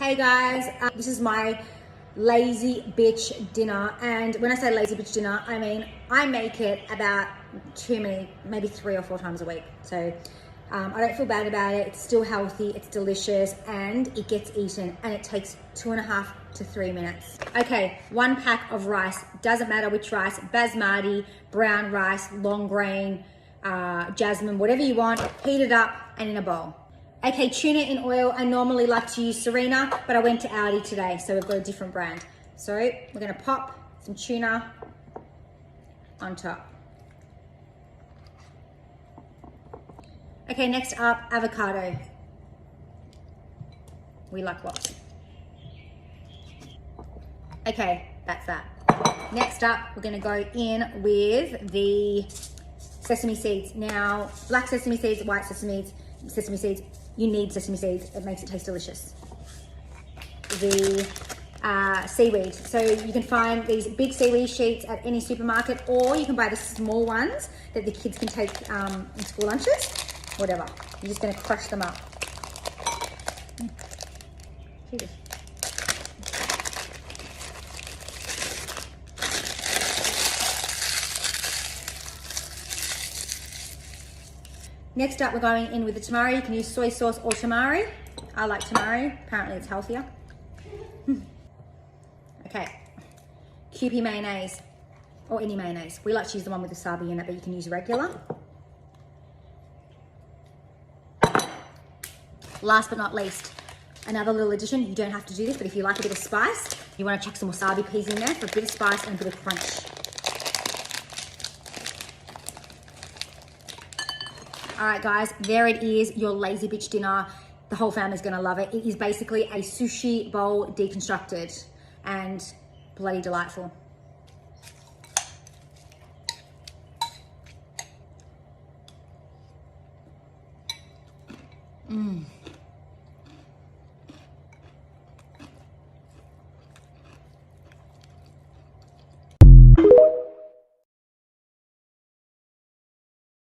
Hey guys, this is my lazy bitch dinner, and when I say lazy bitch dinner, I mean I make it about maybe 3 or 4 times a week. So I don't feel bad about it. It's still healthy, it's delicious, and it gets eaten, and it takes 2.5 to 3 minutes. Okay, 1 pack of rice, doesn't matter which rice, basmati, brown rice, long grain, jasmine, whatever you want, heat it up and in a bowl. Okay, tuna in oil. I normally like to use Serena, but I went to Aldi today, so we've got a different brand. So we're gonna pop some tuna on top. Okay, next up, avocado. We like lots. Okay, that's that. Next up, we're gonna go in with the sesame seeds. Now, black sesame seeds, white sesame seeds, you need sesame seeds. It makes it taste delicious. The seaweed. So you can find these big seaweed sheets at any supermarket, or you can buy the small ones that the kids can take in school lunches, whatever. You're just gonna crush them up. Jesus. Next up, we're going in with the tamari. You can use soy sauce or tamari. I like tamari. Apparently it's healthier. Okay. Kewpiw mayonnaise, or any mayonnaise. We like to use the one with wasabi in it, but you can use regular. Last but not least, another little addition. You don't have to do this, but if you like a bit of spice, you want to chuck some wasabi peas in there for a bit of spice and a bit of crunch. All right, guys, there it is, your lazy bitch dinner. The whole family's gonna love it. It is basically a sushi bowl deconstructed and bloody delightful. Mmm.